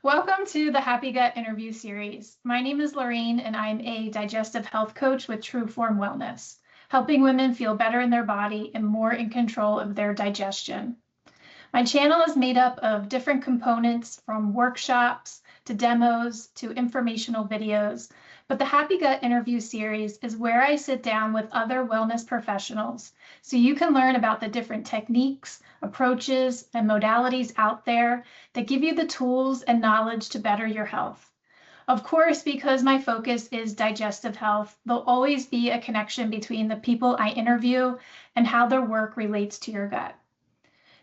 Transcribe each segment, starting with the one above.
Welcome to the Happy Gut interview series. My name is Lorraine and I'm a digestive health coach with True Form Wellness, helping women feel better in their body and more in control of their digestion. My channel is made up of different components from workshops to demos to informational videos, but the Happy Gut interview series is where I sit down with other wellness professionals so you can learn about the different techniques, approaches, and modalities out there that give you the tools and knowledge to better your health. Of course, because my focus is digestive health, there'll always be a connection between the people I interview and how their work relates to your gut.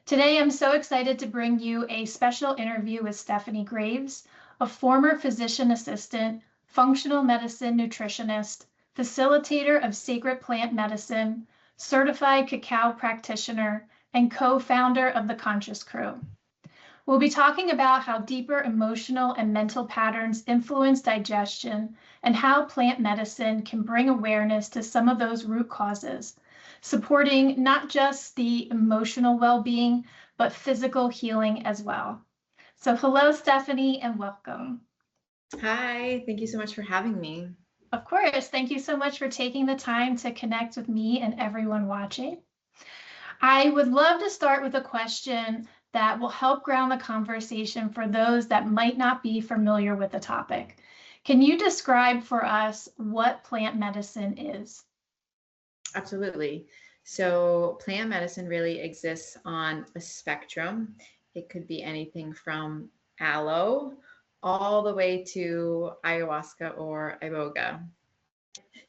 Today, I'm so excited to bring you a special interview with Stephanie Graves, a former physician assistant, functional medicine nutritionist, facilitator of sacred plant medicine, certified cacao practitioner, and co-founder of the Conscious Crew. We'll be talking about how deeper emotional and mental patterns influence digestion and how plant medicine can bring awareness to some of those root causes, supporting not just the emotional well-being, but physical healing as well. So hello, Stephanie, and welcome. Hi, thank you so much for having me. Of course, thank you so much for taking the time to connect with me and everyone watching. I would love to start with a question that will help ground the conversation for those that might not be familiar with the topic. Can you describe for us what plant medicine is? Absolutely. So plant medicine really exists on a spectrum. It could be anything from aloe all the way to ayahuasca or iboga.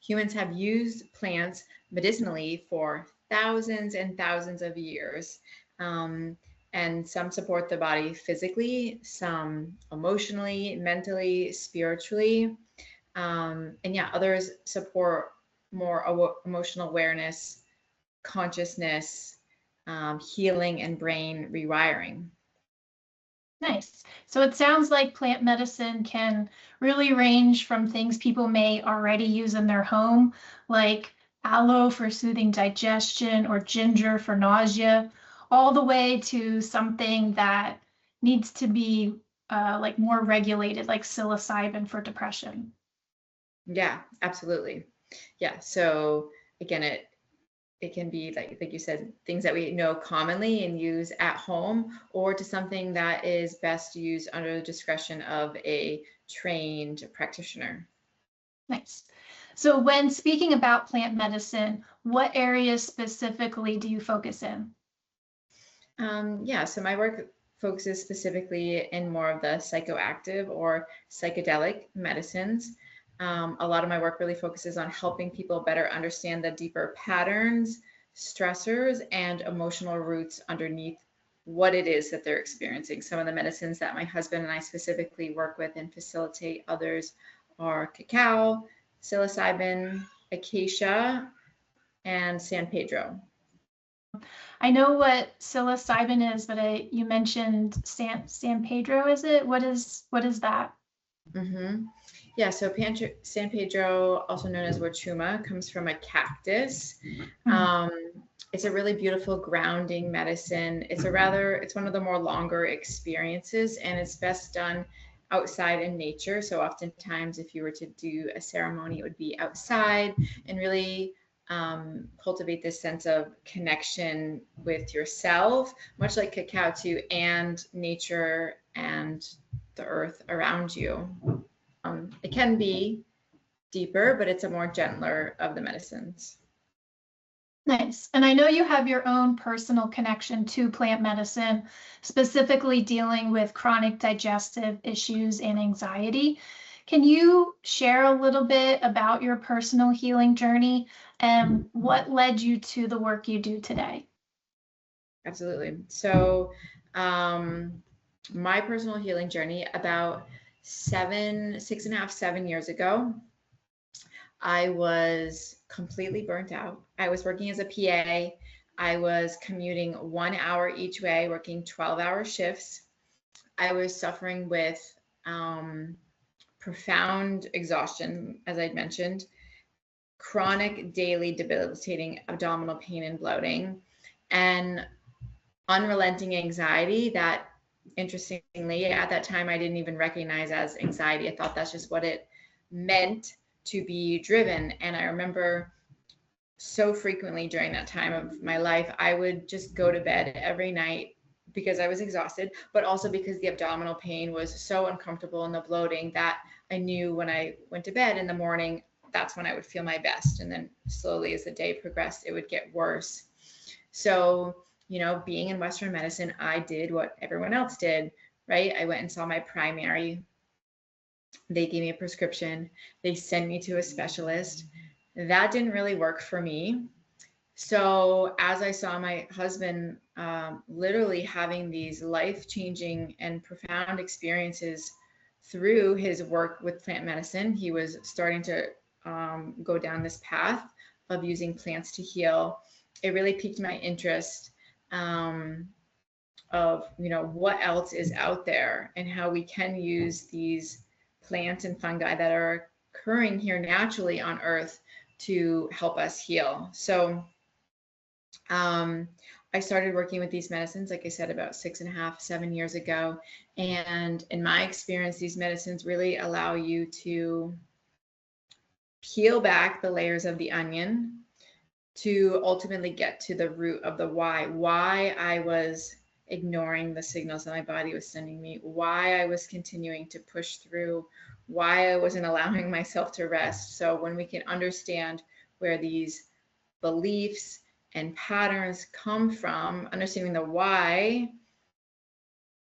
Humans have used plants medicinally for thousands and thousands of years. And some support the body physically, some emotionally, mentally, spiritually. And yeah, others support more emotional awareness, consciousness, healing, and brain rewiring. Nice. So it sounds like plant medicine can really range from things people may already use in their home, like aloe for soothing digestion or ginger for nausea, all the way to something that needs to be like more regulated, like psilocybin for depression. Yeah, absolutely. Yeah. So again, it can be like you said, things that we know commonly and use at home, or to something that is best used under the discretion of a trained practitioner. Nice. So when speaking about plant medicine, what areas specifically do you focus in? Yeah, so my work focuses specifically in more of the psychoactive or psychedelic medicines. A lot of my work really focuses on helping people better understand the deeper patterns, stressors, and emotional roots underneath what it is that they're experiencing. Some of the medicines that my husband and I specifically work with and facilitate others are cacao, psilocybin, acacia, and San Pedro. I know what psilocybin is, but you mentioned San Pedro, is it? What is that? Mm-hmm. Yeah, so San Pedro, also known as Wachuma, comes from a cactus. Um, it's a really beautiful grounding medicine. It's one of the more longer experiences, and it's best done outside in nature. So oftentimes if you were to do a ceremony, it would be outside and really cultivate this sense of connection with yourself, much like cacao too, and nature and the earth around you. It can be deeper, but it's a more gentler of the medicines. Nice. And I know you have your own personal connection to plant medicine, specifically dealing with chronic digestive issues and anxiety. Can you share a little bit about your personal healing journey and what led you to the work you do today? Absolutely. So, my personal healing journey about 6.5, 7 years ago, I was completely burnt out. I was working as a PA. I was commuting 1 hour each way, working 12-hour shifts. I was suffering with profound exhaustion, as I'd mentioned, chronic daily debilitating abdominal pain and bloating, and unrelenting anxiety that interestingly, at that time, I didn't even recognize as anxiety. I thought that's just what it meant to be driven. And I remember so frequently during that time of my life, I would just go to bed every night because I was exhausted, but also because the abdominal pain was so uncomfortable and the bloating that I knew when I went to bed in the morning, that's when I would feel my best. And then slowly as the day progressed, it would get worse. So, you know, being in Western medicine, I did what everyone else did, right? I went and saw my primary. They gave me a prescription. They sent me to a specialist. That didn't really work for me. So as I saw my husband literally having these life-changing and profound experiences through his work with plant medicine, he was starting to go down this path of using plants to heal. It really piqued my interest of, you know, what else is out there and how we can use these plants and fungi that are occurring here naturally on Earth to help us heal. So I started working with these medicines, like I said, about 6.5, 7 years ago. And in my experience, these medicines really allow you to peel back the layers of the onion to ultimately get to the root of the why I was ignoring the signals that my body was sending me, why I was continuing to push through, why I wasn't allowing myself to rest. So when we can understand where these beliefs and patterns come from, understanding the why,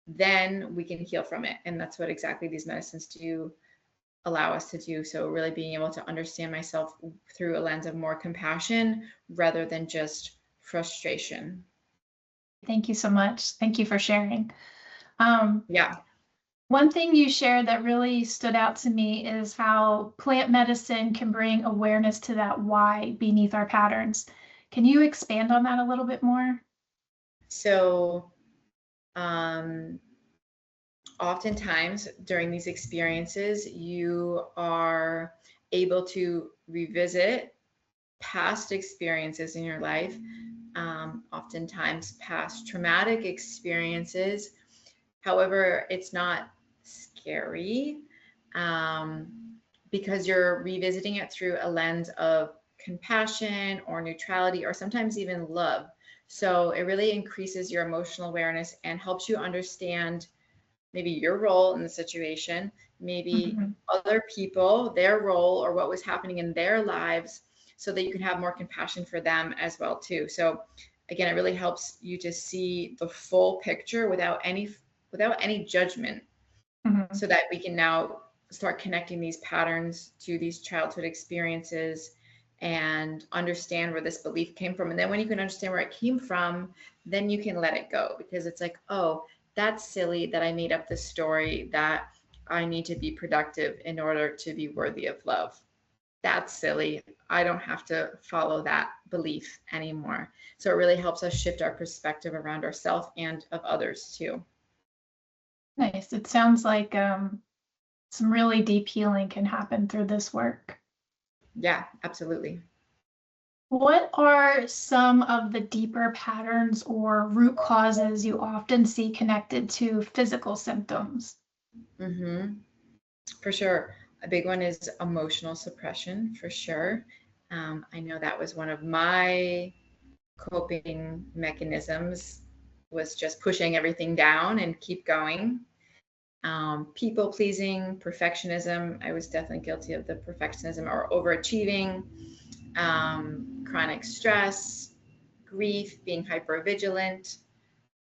then we can heal from it. And that's what exactly these medicines do allow us to do. So really being able to understand myself through a lens of more compassion rather than just frustration. Thank you so much. Thank you for sharing. Yeah. One thing you shared that really stood out to me is how plant medicine can bring awareness to that why beneath our patterns. Can you expand on that a little bit more? So oftentimes during these experiences, you are able to revisit past experiences in your life, oftentimes past traumatic experiences. However, it's not scary because you're revisiting it through a lens of compassion or neutrality or sometimes even love. So it really increases your emotional awareness and helps you understand maybe your role in the situation, maybe other people, their role or what was happening in their lives, so that you can have more compassion for them as well too. So again, it really helps you to see the full picture without any judgment, so that we can now start connecting these patterns to these childhood experiences and understand where this belief came from. And then when you can understand where it came from, then you can let it go, because it's like, oh, that's silly that I made up this story that I need to be productive in order to be worthy of love. That's silly. I don't have to follow that belief anymore. So it really helps us shift our perspective around ourselves and of others too. Nice. It sounds like some really deep healing can happen through this work. Yeah, absolutely. What are some of the deeper patterns or root causes you often see connected to physical symptoms? For sure. A big one is emotional suppression, for sure. I know that was one of my coping mechanisms, was just pushing everything down and keep going. People pleasing, perfectionism. I was definitely guilty of the perfectionism or overachieving, chronic stress, grief, being hypervigilant.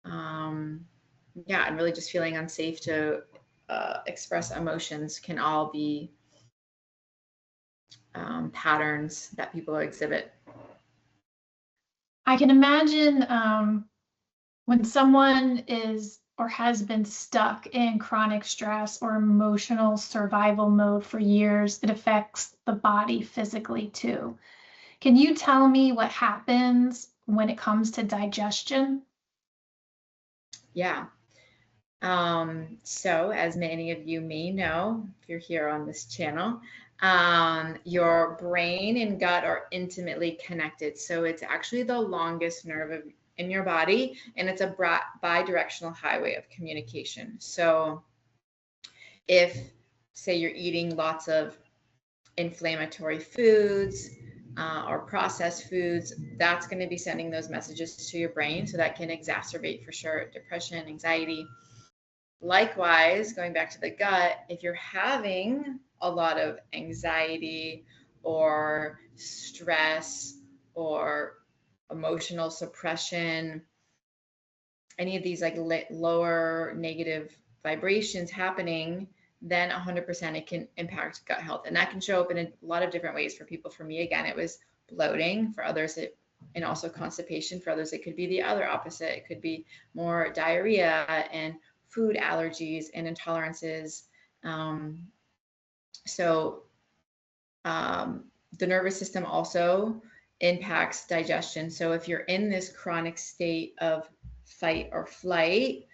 Yeah, and really just feeling unsafe to express emotions can all be patterns that people exhibit. I can imagine when someone is or has been stuck in chronic stress or emotional survival mode for years, it affects the body physically too. Can you tell me what happens when it comes to digestion? Yeah. So as many of you may know, if you're here on this channel, your brain and gut are intimately connected. So it's actually the longest nerve in your body, and it's a bi-directional highway of communication. So if, say, you're eating lots of inflammatory foods or processed foods, that's going to be sending those messages to your brain. So that can exacerbate for sure depression, anxiety. Likewise, going back to the gut, if you're having a lot of anxiety or stress or emotional suppression, any of these like lower negative vibrations happening, then 100% it can impact gut health. And that can show up in a lot of different ways for people. For me, again, it was bloating. For others, and also constipation. For others, it could be the other opposite. It could be more diarrhea and food allergies and intolerances. The nervous system also impacts digestion. So if you're in this chronic state of fight or flight,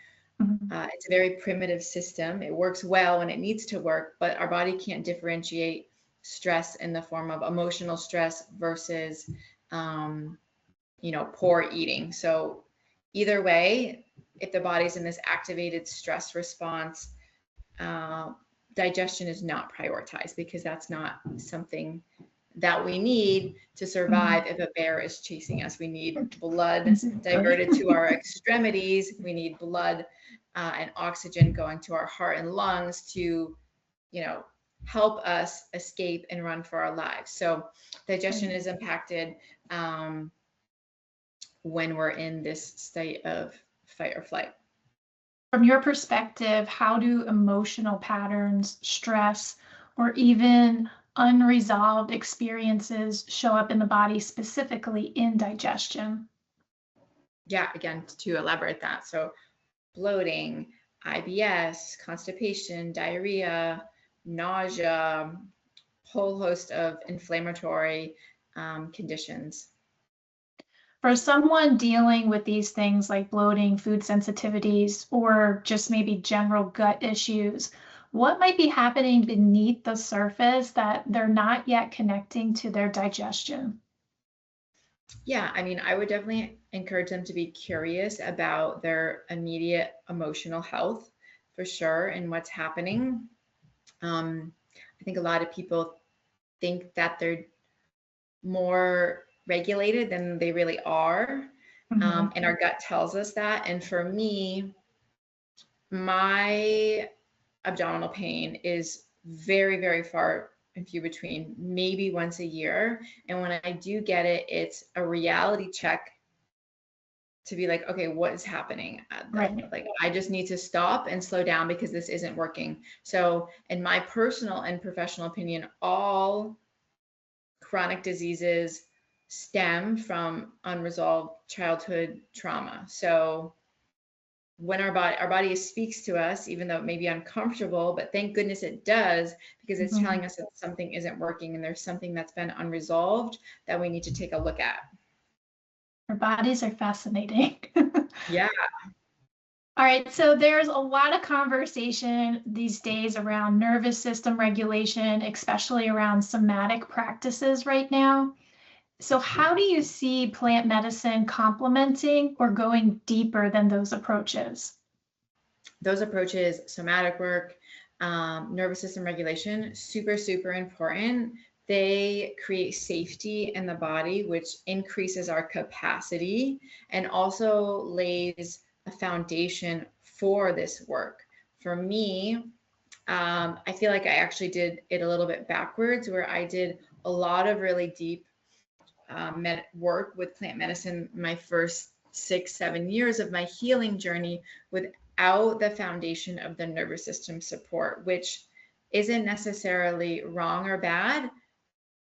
it's a very primitive system. It works well when it needs to work, but our body can't differentiate stress in the form of emotional stress versus, poor eating. So either way, if the body's in this activated stress response, digestion is not prioritized because that's not something that we need to survive. If a bear is chasing us, we need blood diverted to our extremities. We need blood and oxygen going to our heart and lungs to, help us escape and run for our lives. So digestion is impacted when we're in this state of fight or flight. From your perspective, how do emotional patterns, stress, or even unresolved experiences show up in the body, specifically in digestion? Yeah, again, to elaborate that. So bloating, IBS, constipation, diarrhea, nausea, whole host of inflammatory conditions. For someone dealing with these things like bloating, food sensitivities, or just maybe general gut issues, what might be happening beneath the surface that they're not yet connecting to their digestion? Yeah, I mean, I would definitely encourage them to be curious about their immediate emotional health for sure and what's happening. I think a lot of people think that they're more regulated than they really are. And our gut tells us that. And for me, my abdominal pain is very, very far and few between, maybe once a year. And when I do get it, it's a reality check to be like, okay, what is happening? Right. Like, I just need to stop and slow down because this isn't working. So in my personal and professional opinion, all chronic diseases stem from unresolved childhood trauma. So when our body speaks to us, even though it may be uncomfortable, but thank goodness it does, because it's telling us that something isn't working and there's something that's been unresolved that we need to take a look at. Our bodies are fascinating. Yeah. All right, so there's a lot of conversation these days around nervous system regulation, especially around somatic practices right now. So how do you see plant medicine complementing or going deeper than those approaches? Those approaches, somatic work, nervous system regulation, super, super important. They create safety in the body, which increases our capacity and also lays a foundation for this work. For me, I feel like I actually did it a little bit backwards, where I did a lot of really deep work with plant medicine my first 6-7 years of my healing journey without the foundation of the nervous system support, which isn't necessarily wrong or bad.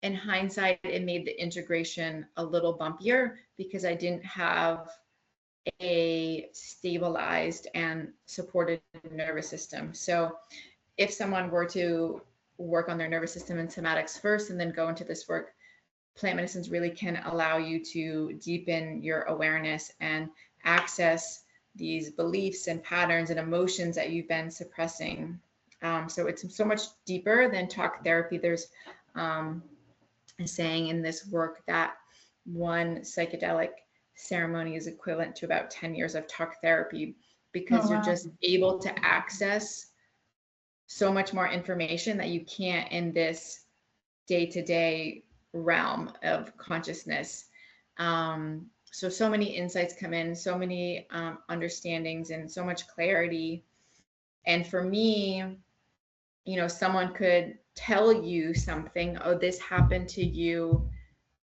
In hindsight, it made the integration a little bumpier because I didn't have a stabilized and supported nervous system. So if someone were to work on their nervous system and somatics first and then go into this work, plant medicines really can allow you to deepen your awareness and access these beliefs and patterns and emotions that you've been suppressing. So it's so much deeper than talk therapy. There's a saying in this work that one psychedelic ceremony is equivalent to about 10 years of talk therapy, because Oh, you're wow. just able to access so much more information that you can't in this day-to-day realm of consciousness. So many insights come in, so many understandings, and so much clarity. And for me, someone could tell you something, oh, this happened to you,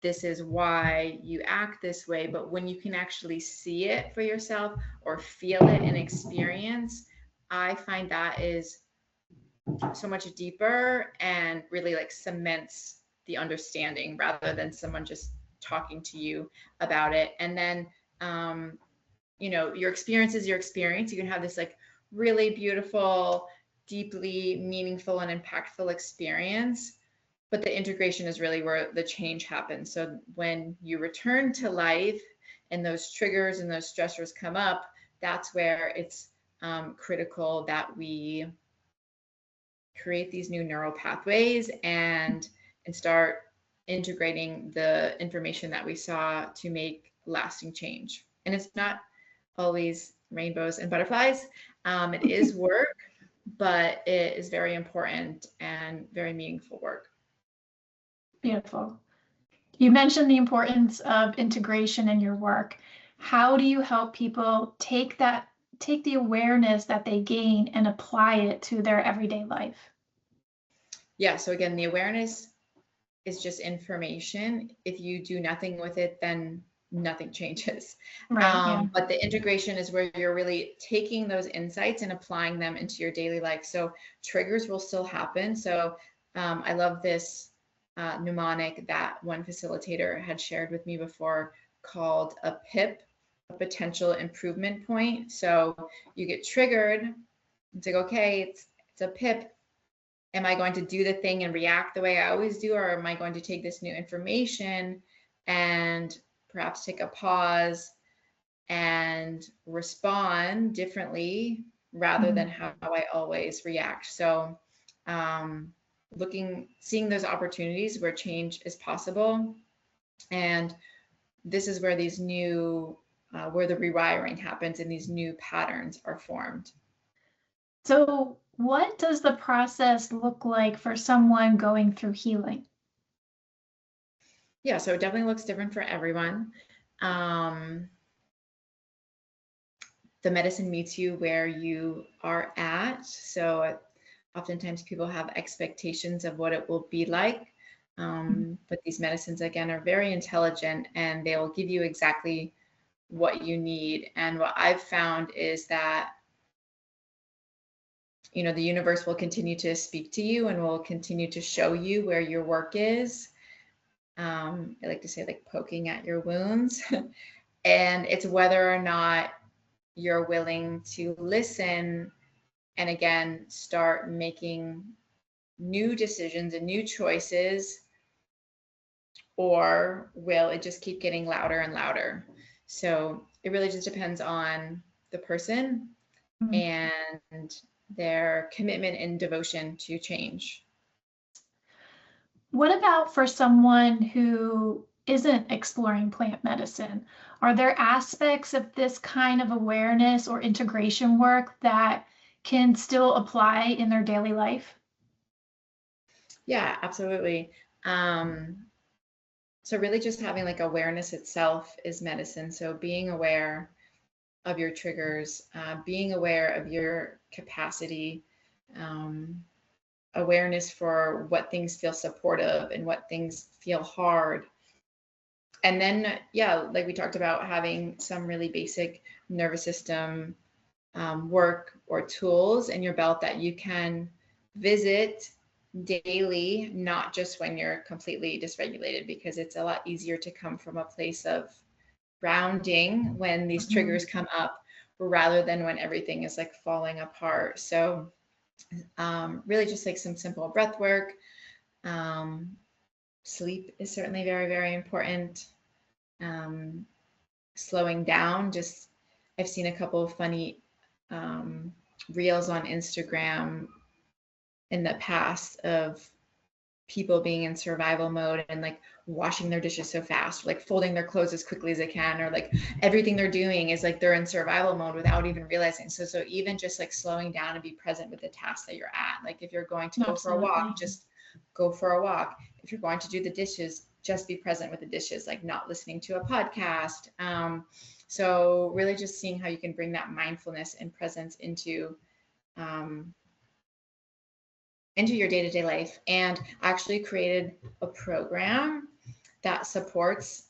this is why you act this way. But when you can actually see it for yourself or feel it and experience, I find that is so much deeper and really like cements the understanding, rather than someone just talking to you about it. And then your experience is your experience. You can have this like really beautiful, deeply meaningful and impactful experience, but the integration is really where the change happens. So when you return to life and those triggers and those stressors come up, that's where it's critical that we create these new neural pathways and start integrating the information that we saw to make lasting change. And it's not always rainbows and butterflies. It is work, but it is very important and very meaningful work. Beautiful. You mentioned the importance of integration in your work. How do you help people take the awareness that they gain and apply it to their everyday life? Yeah, so again, the awareness is just information. If you do nothing with it, then nothing changes. Right, yeah. But the integration is where you're really taking those insights and applying them into your daily life. So triggers will still happen. So I love this mnemonic that one facilitator had shared with me before, called a PIP, a potential improvement point. So you get triggered. It's like, okay, it's a PIP. Am I going to do the thing and react the way I always do? Or am I going to take this new information and perhaps take a pause and respond differently, rather than how I always react? So seeing those opportunities where change is possible. And this is where these new, where the rewiring happens and these new patterns are formed. So, what does the process look like for someone going through healing? Yeah, so it definitely looks different for everyone. The medicine meets you where you are at. So oftentimes people have expectations of what it will be like. But these medicines, again, are very intelligent, and they will give you exactly what you need. And what I've found is that, the universe will continue to speak to you and will continue to show you where your work is. I like to say, like, poking at your wounds. And it's whether or not you're willing to listen and, again, start making new decisions and new choices, or will it just keep getting louder and louder? So it really just depends on the person and their commitment and devotion to change. What about for someone who isn't exploring plant medicine? Are there aspects of this kind of awareness or integration work that can still apply in their daily life? Yeah, absolutely. So really just having like awareness itself is medicine. So being aware of your triggers, being aware of your capacity, awareness for what things feel supportive and what things feel hard. And then, yeah, like we talked about, having some really basic nervous system work or tools in your belt that you can visit daily, not just when you're completely dysregulated, because it's a lot easier to come from a place of grounding when these triggers come up, rather than when everything is like falling apart. So really just like some simple breath work. Sleep is certainly very, very important. Slowing down, just, I've seen a couple of funny reels on Instagram in the past of people being in survival mode and like washing their dishes so fast, like folding their clothes as quickly as they can, or like everything they're doing is like they're in survival mode without even realizing. So even just like slowing down and be present with the task that you're at. Like if you're going to go for a walk, just go for a walk. If you're going to do the dishes, just be present with the dishes, like not listening to a podcast. So really just seeing how you can bring that mindfulness and presence into your day-to-day life. And I actually created a program that supports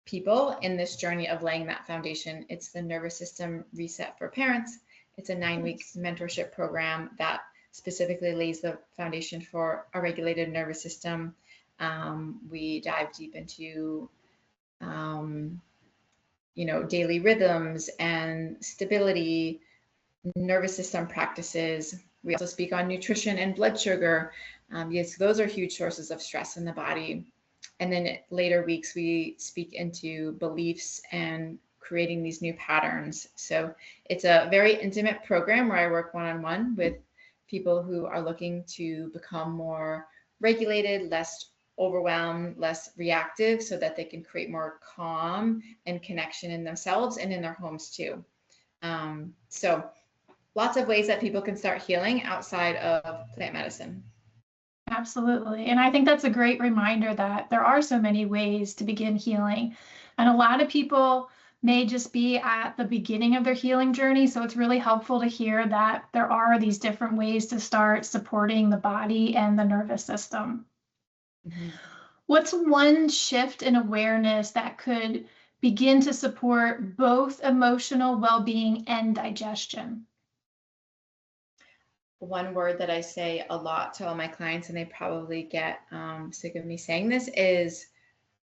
people in this journey of laying that foundation. It's the Nervous System Reset for Parents. It's a 9-week mentorship program that specifically lays the foundation for a regulated nervous system. We dive deep into daily rhythms and stability, nervous system practices. We also speak on nutrition and blood sugar. Yes, those are huge sources of stress in the body. And then later weeks, we speak into beliefs and creating these new patterns. So it's a very intimate program where I work one-on-one with people who are looking to become more regulated, less overwhelmed, less reactive, so that they can create more calm and connection in themselves and in their homes too. So lots of ways that people can start healing outside of plant medicine. Absolutely. And I think that's a great reminder that there are so many ways to begin healing. And a lot of people may just be at the beginning of their healing journey. So it's really helpful to hear that there are these different ways to start supporting the body and the nervous system. Mm-hmm. What's one shift in awareness that could begin to support both emotional well-being and digestion? One word that I say a lot to all my clients, and they probably get sick of me saying this, is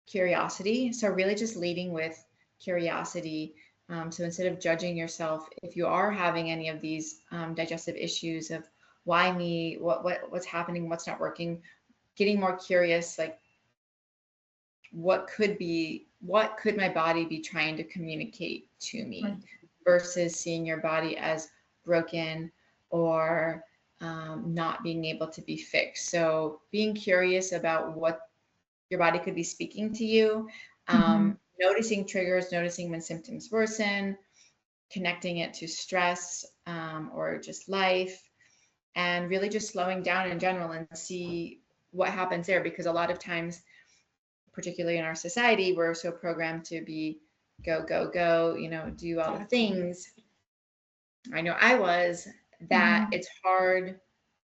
curiosity. So really just leading with curiosity. So instead of judging yourself, if you are having any of these digestive issues of why me, what's happening, what's not working, getting more curious, like what could my body be trying to communicate to me, right, versus seeing your body as broken or not being able to be fixed. So being curious about what your body could be speaking to you, noticing triggers, noticing when symptoms worsen, connecting it to stress or just life, and really just slowing down in general and see what happens there. Because a lot of times, particularly in our society, we're so programmed to be go, go, go, do all the things. I know I was, that it's hard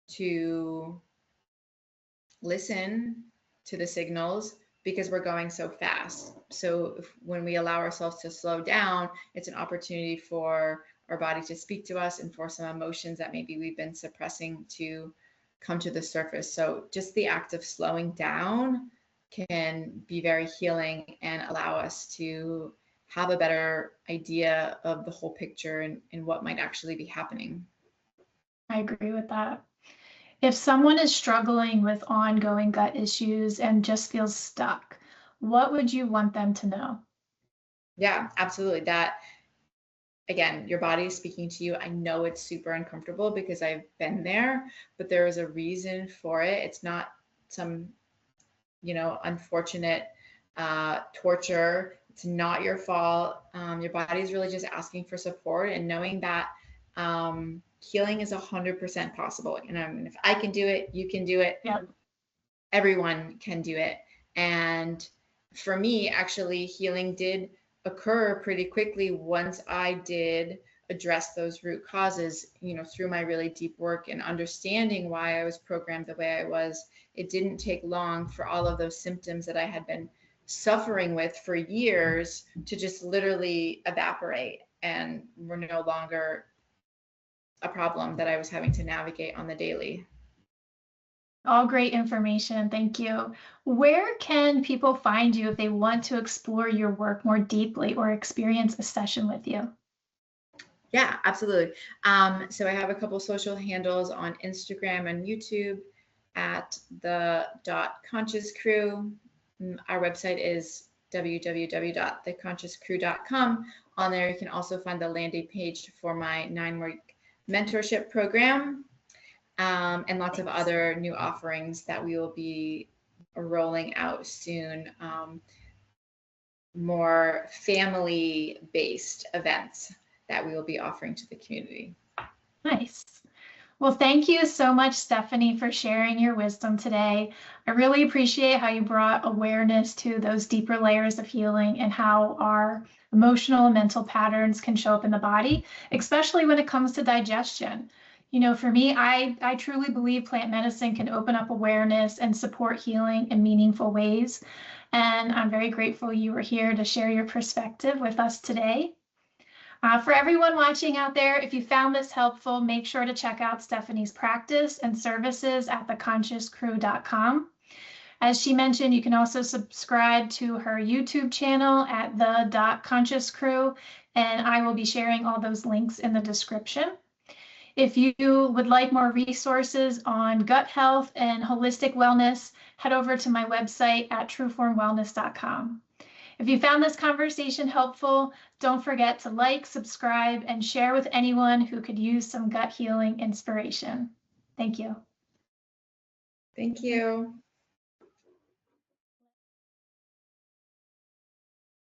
to listen to the signals because we're going so fast. So when we allow ourselves to slow down, it's an opportunity for our body to speak to us and for some emotions that maybe we've been suppressing to come to the surface. So just the act of slowing down can be very healing and allow us to have a better idea of the whole picture and what might actually be happening. I agree with that. If someone is struggling with ongoing gut issues and just feels stuck, what would you want them to know? Yeah, absolutely. That, again, your body is speaking to you. I know it's super uncomfortable because I've been there, but there is a reason for it. It's not some unfortunate torture. It's not your fault. Your body is really just asking for support, and knowing that healing is 100% possible. And if I can do it, you can do it. Yep. Everyone can do it. And for me, actually, healing did occur pretty quickly once I did address those root causes, through my really deep work and understanding why I was programmed the way I was. It didn't take long for all of those symptoms that I had been suffering with for years to just literally evaporate, and were no longer a problem that I was having to navigate on the daily. All great information. Thank you. Where can people find you if they want to explore your work more deeply or experience a session with you? Yeah, absolutely. So I have a couple social handles on Instagram and YouTube at the .conscious crew. Our website is www.theconsciouscrew.com. On there, you can also find the landing page for my 9-week mentorship program. and lots of other new offerings that we will be rolling out soon. More family-based events that we will be offering to the community. Nice. Well, thank you so much, Stephanie, for sharing your wisdom today. I really appreciate how you brought awareness to those deeper layers of healing and how our emotional and mental patterns can show up in the body, especially when it comes to digestion. You know, for me, I truly believe plant medicine can open up awareness and support healing in meaningful ways. And I'm very grateful you were here to share your perspective with us today. For everyone watching out there, if you found this helpful, make sure to check out Stephanie's practice and services at theconsciouscrew.com. As she mentioned, you can also subscribe to her YouTube channel at the.consciouscrew, and I will be sharing all those links in the description. If you would like more resources on gut health and holistic wellness, head over to my website at trueformwellness.com. If you found this conversation helpful, don't forget to like, subscribe, and share with anyone who could use some gut healing inspiration. Thank you. Thank you.